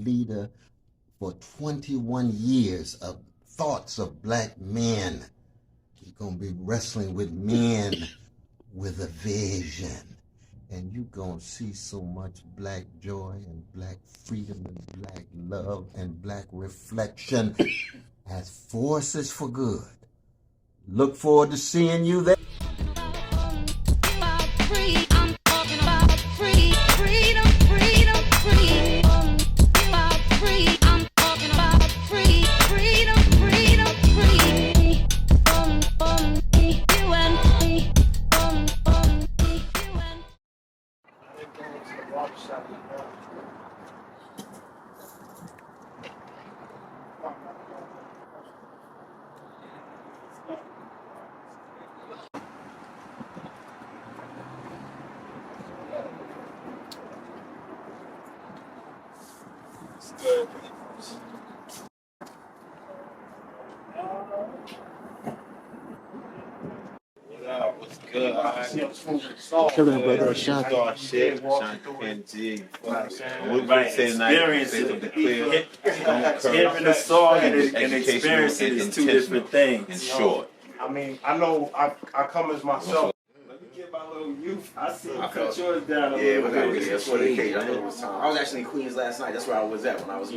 leader for 21 years of thoughts of black men. He's going to be wrestling with men with a vision. And you're going to see so much black joy and black freedom and black love and black reflection as forces for good. Look forward to seeing you there. What's good? Chilling, brother. Star shit. NG. We've Right, saying experience the it. clear. Hearing the song and experiencing is two different In things. short. I mean, I know I come as myself. Let me get my little youth. I see you I cut yours down a Yeah, little we're bit. that's what it came. I know it was time. I was actually in Queens last night. That's where I was at when I was,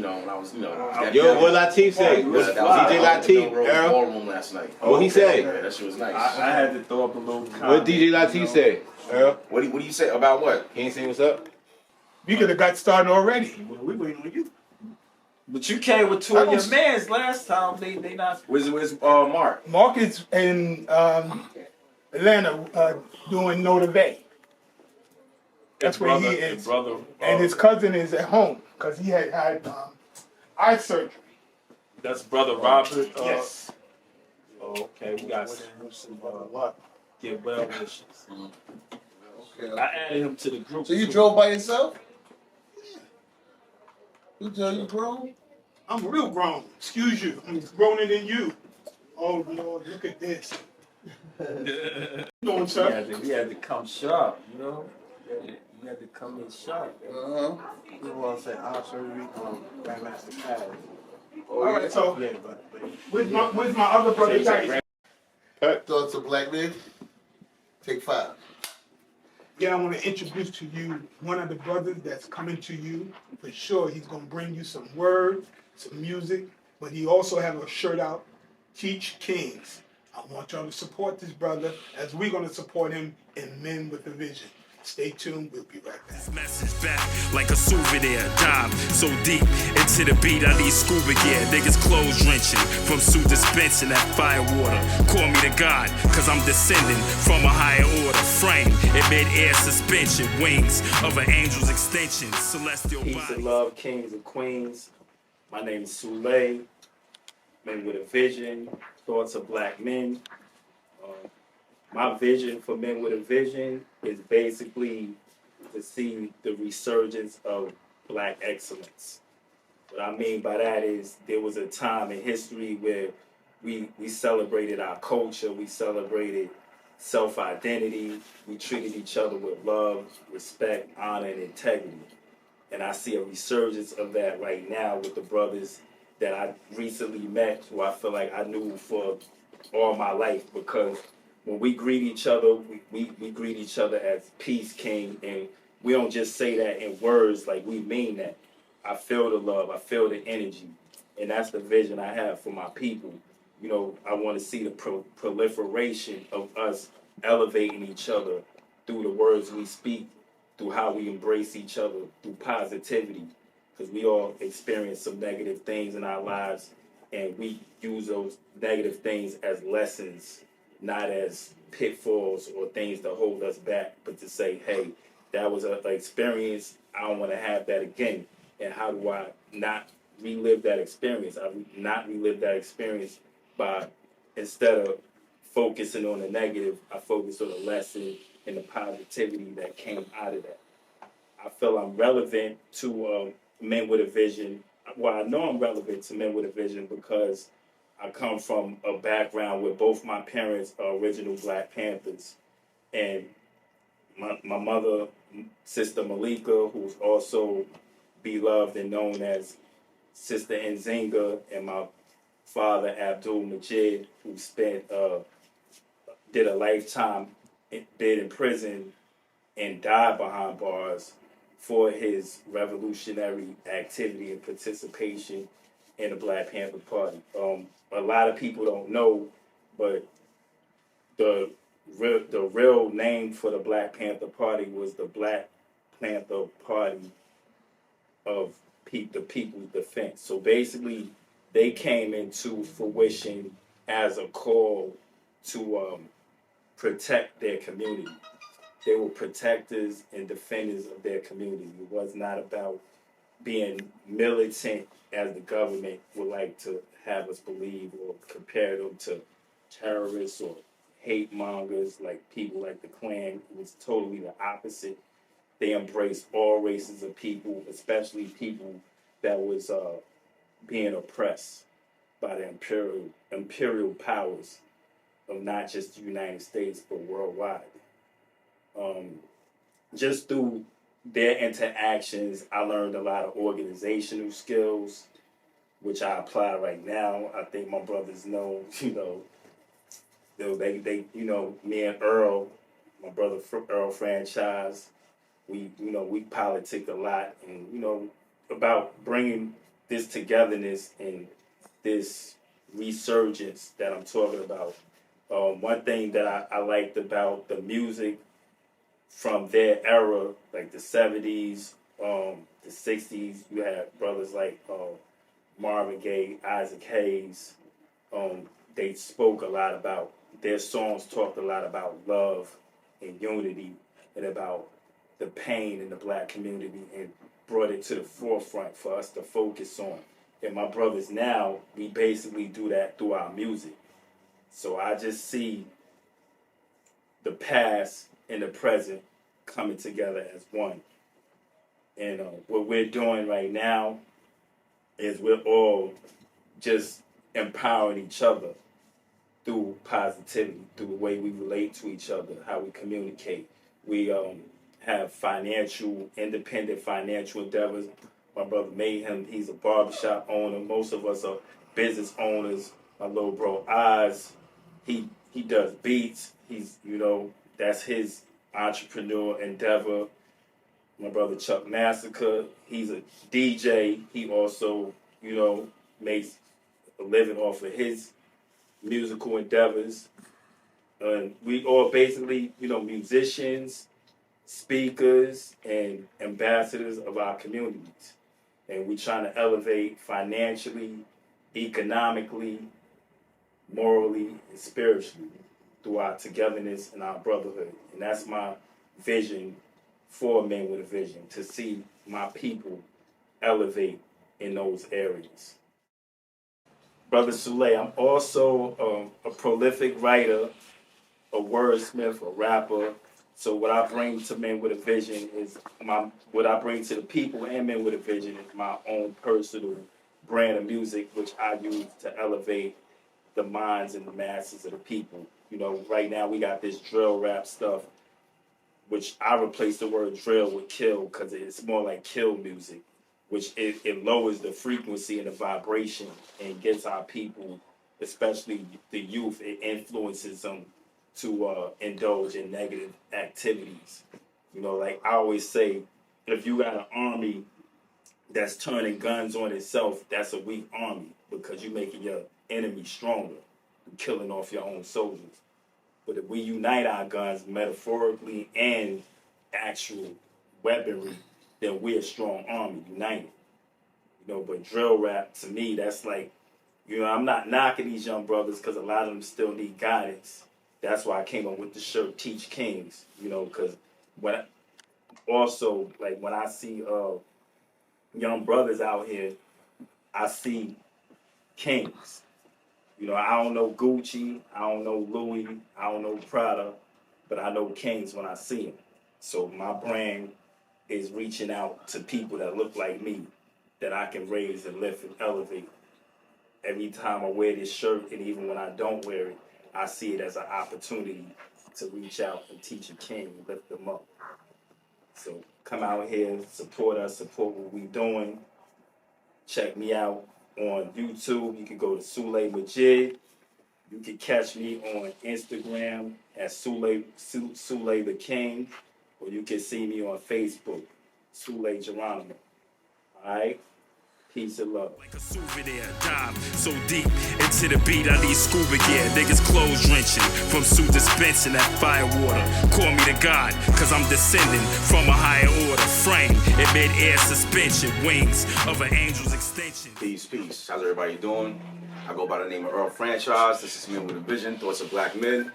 Yo, what Latif say? What's DJ Latif, Earl? Ballroom last night. What he say? Yeah, that shit was nice. I had to throw up a little comment. What DJ Latif say? Earl? What do you say about what? He ain't say what's up? We could have got started already. We waiting on you. But you came with two of your mans last time. They not. Where's Mark? Mark is in Atlanta doing Notre Bay. That's where he is. Brother, And his cousin is at home because he had eye surgery. that's brother Robert. Yes. Oh, okay, we got some get well wishes. Okay. I added him to the group. So you too. drove by yourself? You grown? I'm real grown. Excuse you. I'm growner than you. Oh Lord, look at this. Doing, sir? He had to come sharp, you know. He had to come in sharp. You want to say eye surgery on Grandmaster Pad? All right, so Yeah, but where's my other brother? Dice? thoughts of black men? Take 5. Yeah, I want to introduce to you one of the brothers that's coming to you. For sure, he's going to bring you some words, some music, but he also have a shirt out, Teach Kings. I want y'all to support this brother as we're going to support him in Men with a Vision. Stay tuned. We'll be right back. Message back like a souvenir. Dive so deep into the beat, I need scuba gear. Niggas clothes drenching from suit dispensing that fire water. Call me the God, cause I'm descending from a higher order. Frame in mid-air suspension, wings of an angel's extension. Celestial Peace body. and love, kings and queens. My name is Sule. Men with a Vision. Thoughts of Black Men. My vision for Men with a Vision is basically to see the resurgence of Black excellence. What I mean by that is there was a time in history where we celebrated our culture, we celebrated self-identity, we treated each other with love, respect, honor, and integrity. And I see a resurgence of that right now with the brothers that I recently met, who I feel like I knew for all my life, because when we greet each other, we greet each other as Peace King, and we don't just say that in words, like we mean that. I feel the love, I feel the energy, and that's the vision I have for my people. You know, I want to see the proliferation of us elevating each other through the words we speak, through how we embrace each other, through positivity, because we all experience some negative things in our lives, and we use those negative things as lessons, not as pitfalls or things to hold us back, but to say, hey, that was an experience, I don't want to have that again. And how do I not relive that experience? I not relive that experience by, instead of focusing on the negative, I focus on the lesson and the positivity that came out of that. I feel I'm relevant to Men with a Vision. Well, I know I'm relevant to Men with a Vision because I come from a background where both my parents are original Black Panthers. And my mother, Sister Malika, who's also beloved and known as Sister Nzinga, and my father Abdul Majid, who did a lifetime bid in prison and died behind bars for his revolutionary activity and participation in the Black Panther Party. A lot of people don't know, but the real name for the Black Panther Party was the Black Panther Party of the People's Defense. So basically, they came into fruition as a call to protect their community. They were protectors and defenders of their community. It was not about being militant, as the government would like to have us believe, or compare them to terrorists or hate mongers like people like the Klan. It was totally the opposite. They embraced all races of people, especially people that was being oppressed by the imperial powers of not just the United States, but worldwide. Just through their interactions, I learned a lot of organizational skills, which I apply right now. I think my brothers know, they me and Earl, my brother Earl Franchise, we politic a lot, and about bringing this togetherness and this resurgence that I'm talking about. One thing that I liked about the music from their era, like the 70s, the 60s, you had brothers like Marvin Gaye, Isaac Hayes. They spoke a lot about, their songs talked a lot about love and unity and about the pain in the Black community, and brought it to the forefront for us to focus on. And my brothers now, we basically do that through our music. So I just see the past and the present coming together as one. And what we're doing right now is we're all just empowering each other through positivity, through the way we relate to each other, how we communicate. We have independent financial endeavors. My brother Mayhem, he's a barbershop owner. Most of us are business owners. My little bro Oz, he does beats. He's, that's his entrepreneur endeavor. My brother Chuck Massacre, he's a DJ. He also, makes a living off of his musical endeavors. And we all basically, musicians, speakers, and ambassadors of our communities. And we're trying to elevate financially, economically, morally, and spiritually through our togetherness and our brotherhood. And that's my vision for Men with a Vision, to see my people elevate in those areas. Brother Soulé, I'm also a prolific writer, a wordsmith, a rapper. So what I bring to Men with a Vision is what I bring to the people and Men with a Vision is my own personal brand of music, which I use to elevate the minds and the masses of the people. Right now we got this drill rap stuff, which I replace the word drill with kill, because it's more like kill music, which it lowers the frequency and the vibration and gets our people, especially the youth, it influences them to indulge in negative activities. Like I always say, if you got an army that's turning guns on itself, that's a weak army, because you're making your enemy stronger, killing off your own soldiers. But if we unite our guns metaphorically and actual weaponry, then we're a strong army, united. But drill rap, to me, that's like, I'm not knocking these young brothers, because a lot of them still need guidance. That's why I came up with the shirt, Teach Kings, because when I see young brothers out here, I see kings. I don't know Gucci, I don't know Louis, I don't know Prada, but I know kings when I see them. So my brand is reaching out to people that look like me, that I can raise and lift and elevate. Every time I wear this shirt, and even when I don't wear it, I see it as an opportunity to reach out and teach a king and lift them up. So come out here, support us, support what we doing. Check me out on YouTube. You can go to Sule Majid. You can catch me on Instagram at Sule the King, or you can see me on Facebook, Sule Geronimo. All right? Peace and love. Like a souvenir, dive so deep into the beat, I need scuba gear. Niggas clothes drenching from suit dispensing that fire water. Call me the God, cause I'm descending from a higher order. Frame in mid-air suspension, wings of an angel's extension. Peace, peace. How's everybody doing? I go by the name of Earl Franchise. This is Men with a Vision, Thoughts of Black Men.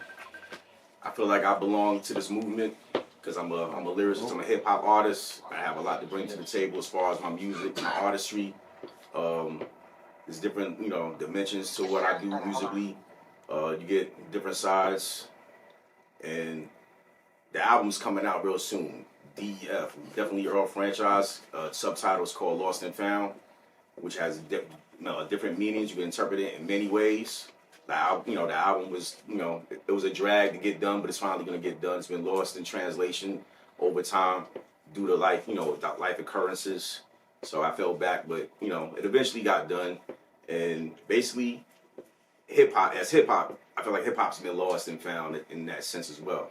I feel like I belong to this movement because I'm a lyricist, I'm a hip hop artist. I have a lot to bring to the table as far as my music, my artistry. There's different, dimensions to what I do musically. You get different sides, and the album's coming out real soon. DEF, definitely Earl Franchise. Subtitle is called Lost and Found, which has different meanings. You can interpret it in many ways. The album was, it was a drag to get done, but it's finally gonna get done. It's been lost in translation over time due to life occurrences. So I fell back, but it eventually got done. And basically, hip hop, I feel like hip hop's been lost and found in that sense as well.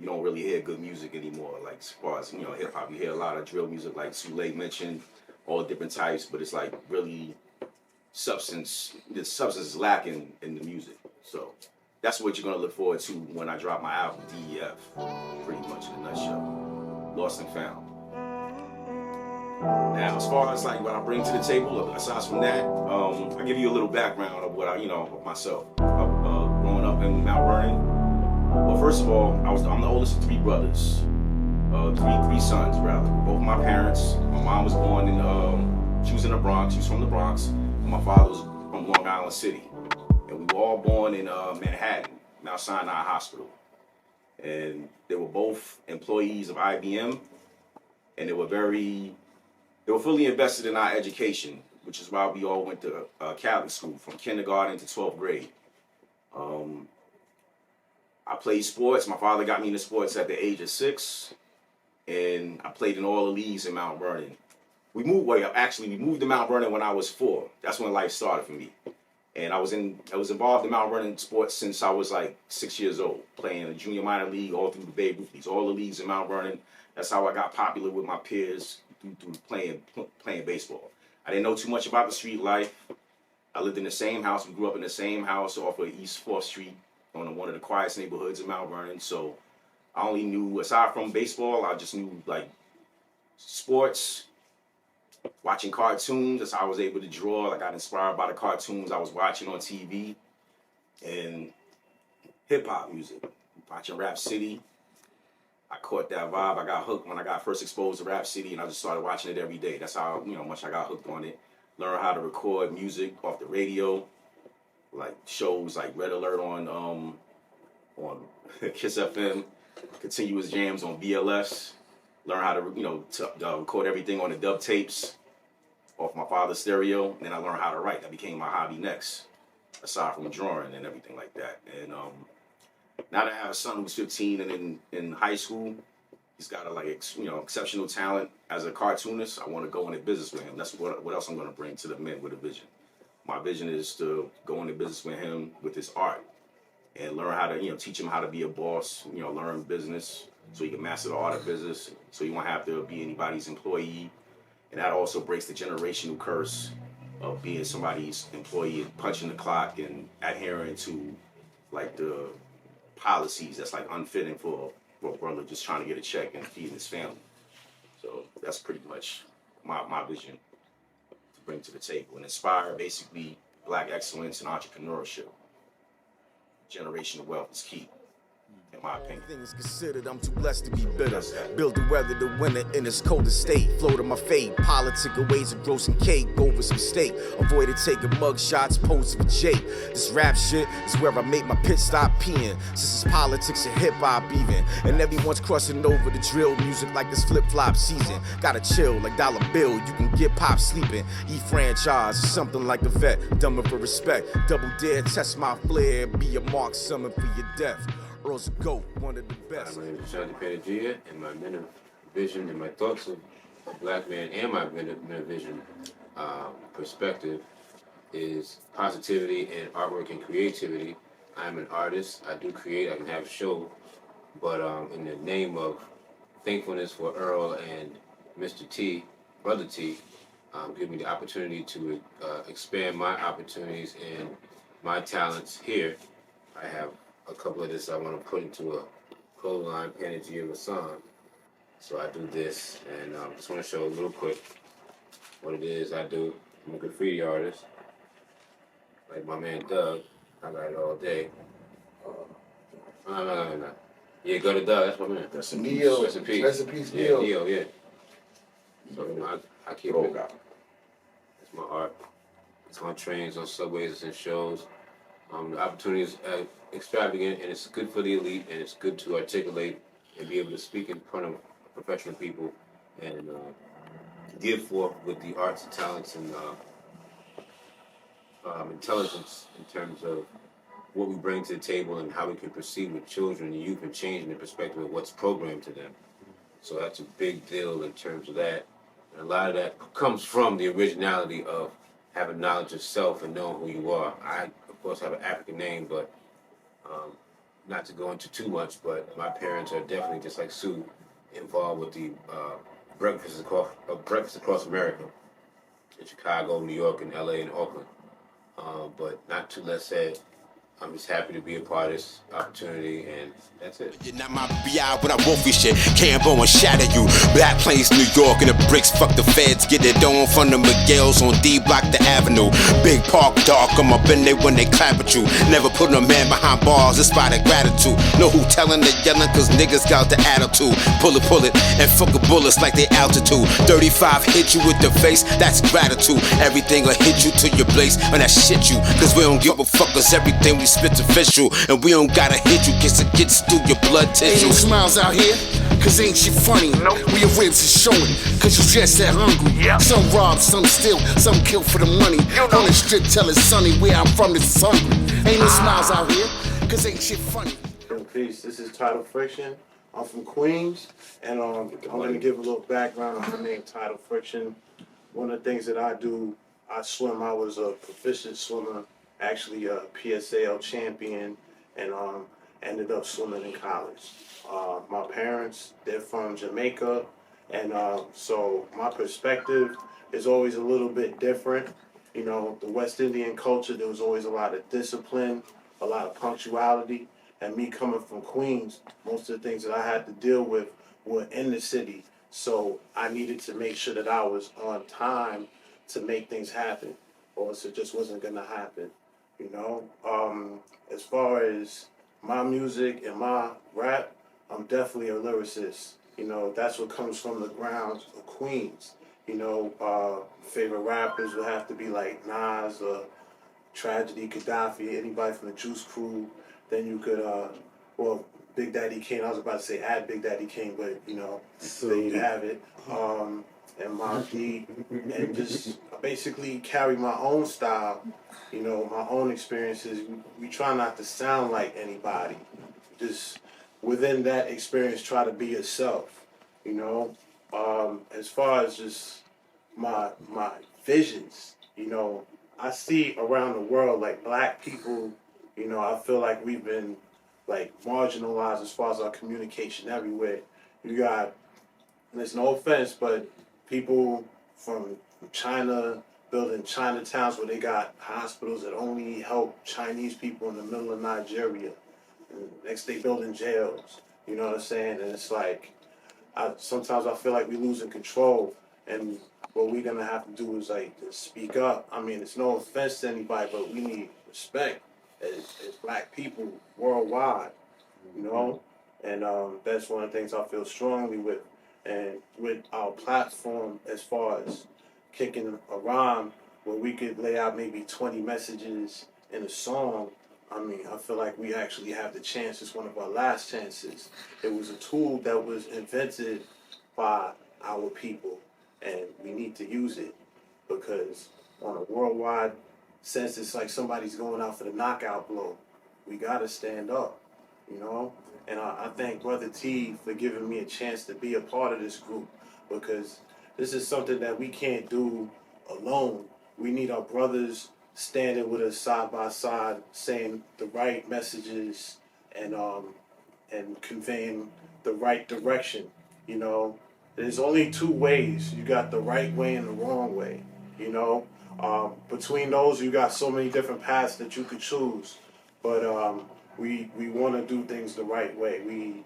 You don't really hear good music anymore. Like as far as hip hop, you hear a lot of drill music, like Sule mentioned, all different types. But it's like really substance. The substance is lacking in the music. So that's what you're gonna look forward to when I drop my album DEF. Pretty much in a nutshell, Lost and Found. Now, as far as like what I bring to the table, aside from that, I'll give you a little background of what of myself. Growing up in Mount Vernon. Well, first of all, I'm the oldest of three brothers, three sons rather. Both my parents. My mom was born in, she was in the Bronx. She was from the Bronx. And my father was from Long Island City, and we were all born in Manhattan, Mount Sinai Hospital. And they were both employees of IBM, and they were fully invested in our education, which is why we all went to Catholic school from kindergarten to 12th grade. I played sports. My father got me into sports at the age of 6, and I played in all the leagues in Mount Vernon. We moved to Mount Vernon when I was 4. That's when life started for me. And I was involved in Mount Vernon sports since I was like 6 years old, playing a junior minor league all through the Babe Ruth leagues, all the leagues in Mount Vernon. That's how I got popular with my peers through playing baseball. I didn't know too much about the street life. I lived in the same house. We grew up in the same house off of East 4th Street on one of the quietest neighborhoods in Mount Vernon. So I only knew, aside from baseball, I just knew like sports, watching cartoons. That's how I was able to draw. I got inspired by the cartoons I was watching on TV, and hip hop music, watching Rap City. I caught that vibe. I got hooked when I got first exposed to Rap City, and I just started watching it every day. That's how much I got hooked on it. Learned how to record music off the radio, like shows like Red Alert on Kiss FM, Continuous Jams on BLS. Learn how to record everything on the dub tapes off my father's stereo, and then I learned how to write. That became my hobby next, aside from drawing and everything like that. And now that I have a son who's 15 and in high school, he's got exceptional talent as a cartoonist. I want to go into business with him. That's what else I'm going to bring to the Men with a Vision. My vision is to go into business with him with his art and learn how to teach him how to be a boss. Learn business so he can master the art of business, so he won't have to be anybody's employee. And that also breaks the generational curse of being somebody's employee and punching the clock and adhering to like the policies that's like unfitting for a brother just trying to get a check and feed his family. So that's pretty much my vision to bring to the table and inspire basically Black excellence and entrepreneurship. Generational wealth is key, in my opinion. Things considered, I'm too blessed to be bitter. Build the weather the winter in its coldest state. Flow to my fate, political ways of grossing cake over some steak. Avoided taking mug shots, posing for Jake. This rap shit is where I make my pit stop peeing. Since it's politics and hip hop even. And everyone's crossing over the drill music like it's flip flop season. Gotta chill like Dollar Bill, you can get pop sleeping. Franchise, something like a vet, dumber for respect. Double dare, test my flair, be a mark, summon for your death. Earl's a GOAT, one of the best. My name is Shanti Panagia, and my Men of vision and my thoughts of a black man and my vision perspective is positivity and artwork and creativity. I'm an artist. I do create. I can have a show, but in the name of thankfulness for Earl and Mr. T, Brother T, give me the opportunity to expand my opportunities and my talents here. I have a couple of this I want to put into a clothesline energy of a song. So I do this, and just want to show a little quick what it is I do. I'm a graffiti artist, like my man Doug. I got it all day. No. Yeah, go to Doug. That's my man. That's a Neo. Rest in peace. Rest in peace, Yeah, Neo. Neo, yeah. So I keep it. It's my art. It's on trains, on subways, it's in shows. The opportunity is extravagant, and it's good for the elite, and it's good to articulate and be able to speak in front of professional people and give forth with the arts and talents and intelligence in terms of what we bring to the table and how we can proceed with children and youth and changing the perspective of what's programmed to them. So that's a big deal in terms of that. And a lot of that comes from the originality of having knowledge of self and knowing who you are. I, of course, have an African name, but not to go into too much, but my parents are definitely, just like Sue, involved with the breakfast across America in Chicago, New York, and LA, and Oakland. But not too less said. I'm just happy to be a part of this opportunity, and that's it. You're not my BI when I wolf your shit. Cambo and shatter you. Black Plains, New York, and the bricks. Fuck the feds. Get it on from the Miguel's on D Block the Avenue. Big Park, dark. I'm up in there when they clap at you. Never put a man behind bars. It's by the gratitude. Know who telling the yelling, cause niggas got the attitude. Pull it, and fuck the bullets like they altitude. 35 hit you with the face. That's gratitude. Everything will hit you to your place, and that shit you. Cause we don't give a fuck, cause everything we spit's official, and we don't gotta hit you, cause it gets through your blood tissue. Ain't no smiles out here, cause ain't shit funny. Nope. We your ribs is showing, cause you just that hungry. Yep. Some rob, some steal, some kill for the money. You know. On the strip, tell it sunny, where I'm from, this is hungry. Ain't no smiles out here, cause ain't shit funny. Peace, this is Tidal Friction. I'm from Queens, and I'm gonna give a little background on my name, Tidal Friction. One of the things that I do, I swim. I was a proficient swimmer. Actually a PSAL champion, and ended up swimming in college. My parents, they're from Jamaica, and so my perspective is always a little bit different. You know, the West Indian culture, there was always a lot of discipline, a lot of punctuality, and me coming from Queens, most of the things that I had to deal with were in the city, so I needed to make sure that I was on time to make things happen, or else it just wasn't gonna happen. You know, as far as my music and my rap, I'm definitely a lyricist. You know, that's what comes from the grounds of Queens. You know, favorite rappers would have to be like Nas, Tragedy, Gaddafi, anybody from the Juice Crew. Then you could, well, Big Daddy Kane. I was about to say add Big Daddy Kane, but you know, there you have it. And my beat, and just basically carry my own style, you know, my own experiences. We try not to sound like anybody. Just within that experience, try to be yourself, you know. As far as just my visions, you know, I see around the world, like black people, you know, I feel like we've been like marginalized as far as our communication everywhere. You got, and it's no offense, but people from China building Chinatowns where they got hospitals that only help Chinese people in the middle of Nigeria. And next they building jails. You know what I'm saying? And it's like, sometimes I feel like we're losing control, and what we're gonna have to do is like speak up. I mean, it's no offense to anybody, but we need respect as black people worldwide, you know? And that's one of the things I feel strongly with. And with our platform, as far as kicking a rhyme where we could lay out maybe 20 messages in a song, I mean, I feel like we actually have the chance. It's one of our last chances. It was a tool that was invented by our people, and we need to use it, because on a worldwide sense, it's like somebody's going out for the knockout blow. We gotta stand up. you know. And I thank Brother T for giving me a chance to be a part of this group, because this is something that we can't do alone. We need our brothers standing with us side by side, saying the right messages and conveying the right direction. You know, there's only two ways. You got the right way and the wrong way. You know, between those, you got so many different paths that you could choose. But we want to do things the right way. We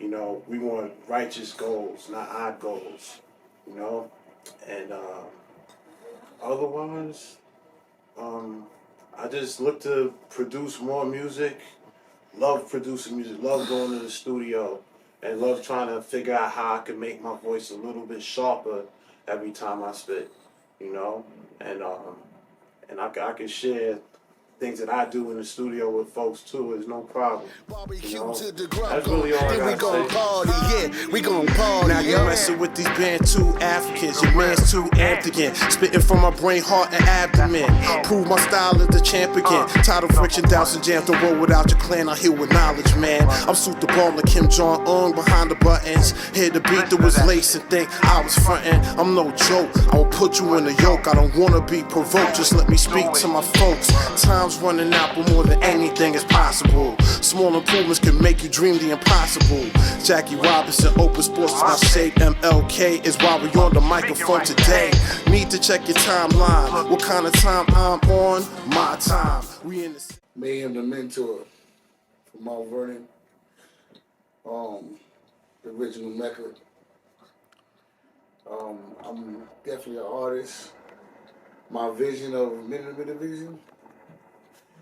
want righteous goals, not odd goals. You know, and otherwise, I just look to produce more music. Love producing music. Love going to the studio, and love trying to figure out how I can make my voice a little bit sharper every time I spit. You know, and I can share things that I do in the studio with folks too. Is no problem. You know? That's really all I Then we gotta gon' say. party, yeah, we gon' party. Now you're yeah. messing with these Bantu Africans. Your man's too amped again. Spitting from my brain, heart, and abdomen. Prove my style is the champ again. Title friction, doubts and jams. Don't roll without your clan. I heal with knowledge, man. I'm suit the ball like Kim Jong-un behind the buttons. Hear the beat that was lace and think I was frontin'. I'm no joke. I will put you in the yoke. I don't wanna be provoked. Just let me speak to my folks. Time's running out, but more than anything is possible. Small improvements can make you dream the impossible. Jackie Robinson, Open Sports, my shade MLK is why we on the microphone today. Need to check your timeline. What kind of time I'm on? My time. We in the Mayhem the Mentor from Mount Vernon. The original Mecca. I'm definitely an artist. My vision of Minute Vision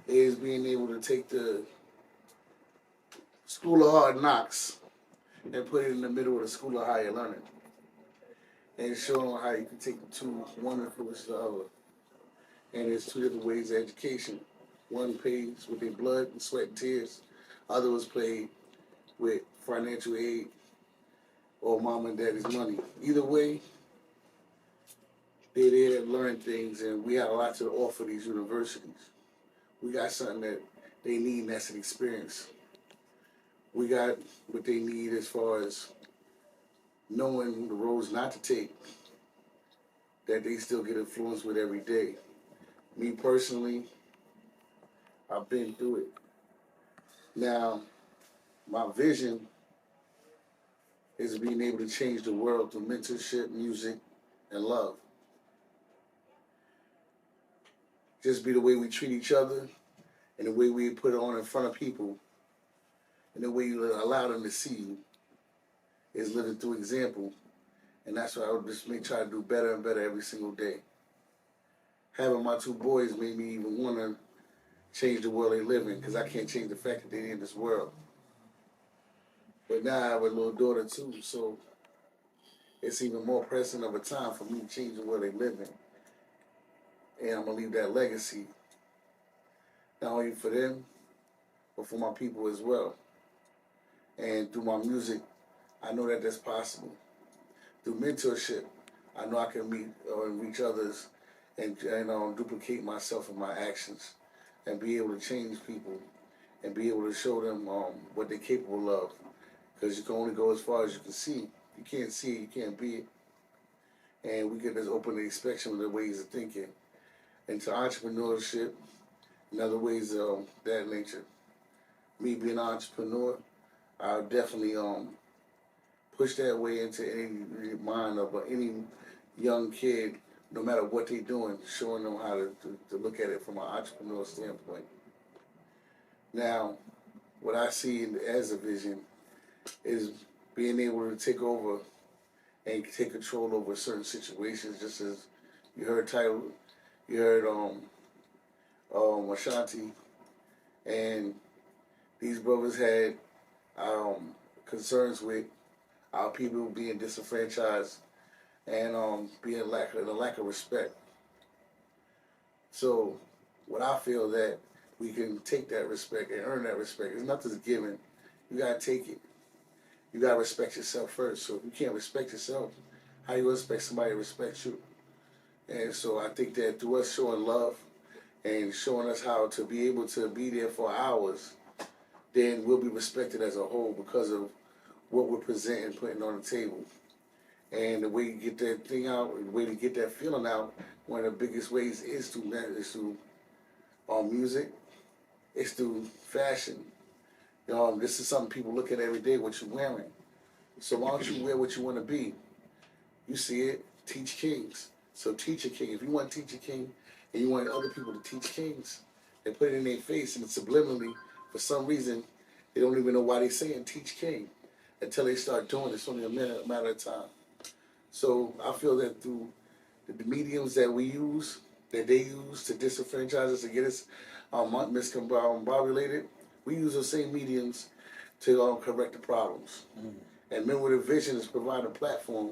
is being able to take the School of Hard Knocks and put it in the middle of the School of Higher Learning, and show them how you can take the two, one influences the other. And there's two different ways of education. One pays with their blood and sweat and tears. Other was paid with financial aid or mom and daddy's money. Either way, they're there to learn things, and we have a lot to offer these universities. We got something that they need, and that's an experience. We got what they need as far as knowing the roads not to take, that they still get influenced with every day. Me personally, I've been through it. Now, my vision is being able to change the world through mentorship, music, and love. Just be the way we treat each other, and the way we put it on in front of people, and the way you allow them to see you is living through example. And that's why I would just try to do better and better every single day. Having my two boys made me even want to change the world they live in, because I can't change the fact that they're in this world. But now I have a little daughter too, so it's even more pressing of a time for me to change the world they live in. And I'm going to leave that legacy, not only for them, but for my people as well. And through my music, I know that that's possible. Through mentorship, I know I can meet or reach others and duplicate myself in my actions and be able to change people and be able to show them what they're capable of. Because you can only go as far as you can see. You can't see it, you can't be it. And we can just open the spectrum of the ways of thinking into entrepreneurship and other ways of that nature. Me being an entrepreneur, I'll definitely push that way into any mind of any young kid, no matter what they're doing, showing them how to look at it from an entrepreneurial standpoint. Now, what I see as a vision is being able to take over and take control over certain situations, just as you heard Title, you heard Ashanti, and these brothers had concerns with our people being disenfranchised and being a lack of respect. So, what I feel that we can take that respect and earn that respect. It's nothing's given. You gotta take it. You gotta respect yourself first. So if you can't respect yourself, how you expect somebody to respect you? And so I think that through us showing love and showing us how to be able to be there for ours, then we'll be respected as a whole because of what we're presenting, putting on the table. And the way you get that thing out, the way to get that feeling out, one of the biggest ways is through music, it's through fashion. This is something people look at every day, what you're wearing. So why don't you wear what you want to be? You see it, teach kings. So teach a king. If you want to teach a king and you want other people to teach kings, they put it in their face and subliminally, for some reason, they don't even know why they're saying teach king until they start doing it. It's only a matter of time. So I feel that through the mediums that we use, that they use to disenfranchise us, to get us miscombobulated, we use those same mediums to correct the problems. And Men with a Vision is providing a platform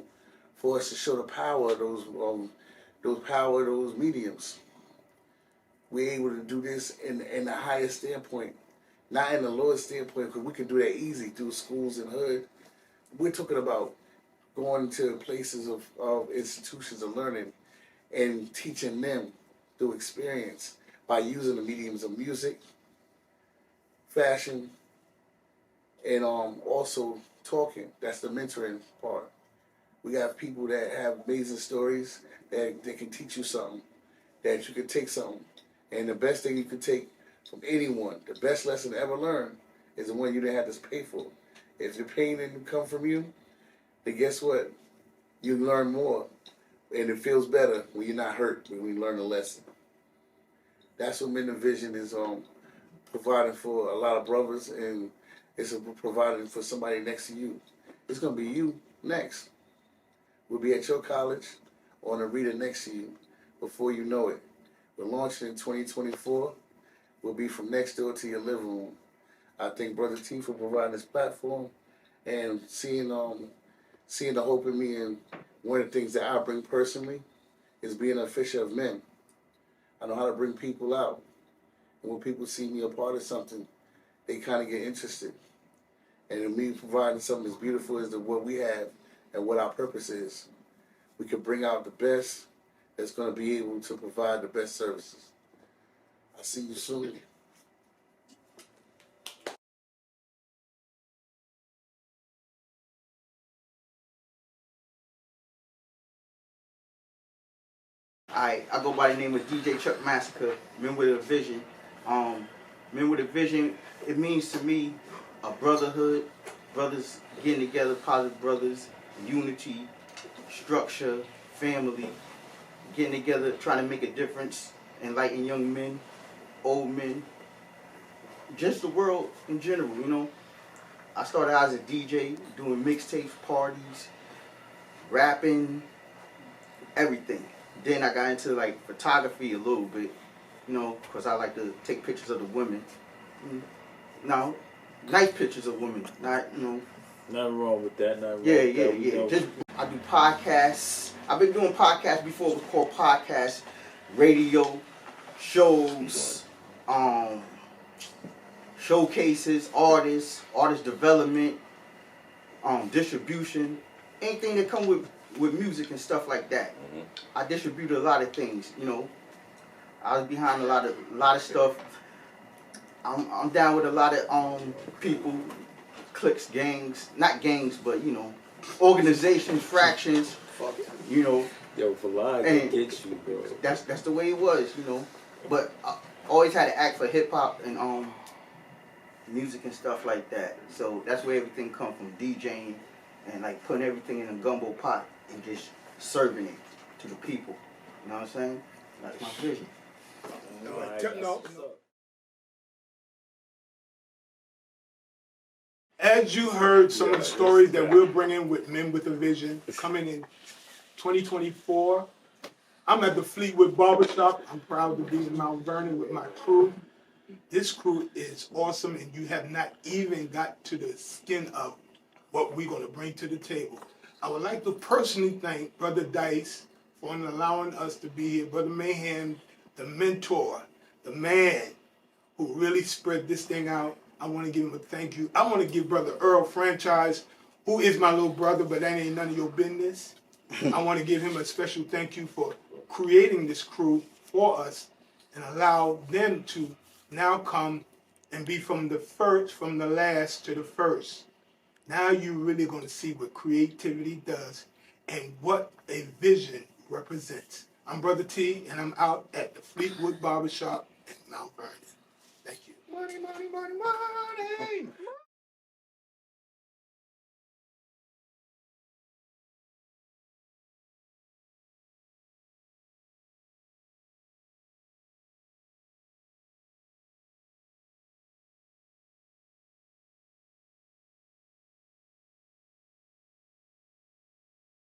for us to show the power of those mediums. We're able to do this in the highest standpoint, not in the lowest standpoint, because we can do that easy through schools and hood. We're talking about going to places of institutions of learning and teaching them through experience by using the mediums of music, fashion, and also talking. That's the mentoring part. We have people that have amazing stories that can teach you something, that you can take something. And the best thing you can take from anyone, the best lesson ever learned, is the one you didn't have to pay for. If the pain didn't come from you, then guess what? You learn more. And it feels better when you're not hurt, when you learn a lesson. That's what Men of Vision is providing for a lot of brothers, and it's providing for somebody next to you. It's going to be you next. We'll be at your college or on a reader next to you before you know it. We're launching in 2024. We'll be from next door to your living room. I thank Brother T for providing this platform and seeing the hope in me. And one of the things that I bring personally is being a fisher of men. I know how to bring people out. And when people see me a part of something, they kind of get interested. And in me providing something as beautiful as what we have and what our purpose is, we can bring out the best that's going to be able to provide the best services. I'll see you soon. I go by the name of DJ Chuck Massacre, Men with a Vision. Men with a Vision, it means to me a brotherhood, brothers getting together, positive brothers, unity, structure, family, getting together, trying to make a difference, enlighten young men, old men, just the world in general, you know. I started out as a DJ, doing mixtapes, parties, rapping, everything. Then I got into like photography a little bit, you know, because I like to take pictures of the women. No, nice pictures of women, not, you know. Nothing wrong with that. Yeah. Just I do podcasts. I've been doing podcasts before. It was called podcast, radio, shows, showcases, artists development, distribution, anything that come with music and stuff like that. I distributed a lot of things, you know. I was behind a lot of stuff. I'm down with a lot of people, cliques, gangs, not gangs, but you know, organizations, fractions, you know. Yo, for live, it gets you, bro. That's the way it was, you know. But I always had to act for hip hop and music and stuff like that. So that's where everything come from, DJing and like putting everything in a gumbo pot and just serving it to the people. You know what I'm saying? That's my vision. No. As you heard some of the stories that we're bringing with Men with a Vision coming in 2024, I'm at the Fleetwood Barbershop. I'm proud to be in Mount Vernon with my crew. This crew is awesome, and you have not even got to the skin of what we're going to bring to the table. I would like to personally thank Brother Dice for allowing us to be here. Brother Mayhem, the mentor, the man who really spread this thing out. I want to give him a thank you. I want to give Brother Earl Franchise, who is my little brother, but that ain't none of your business. I want to give him a special thank you for creating this crew for us and allow them to now come and be from the first, from the last to the first. Now you're really going to see what creativity does and what a vision represents. I'm Brother T, and I'm out at the Fleetwood Barbershop in Mount Vernon. Thank you. Money, money, money, money.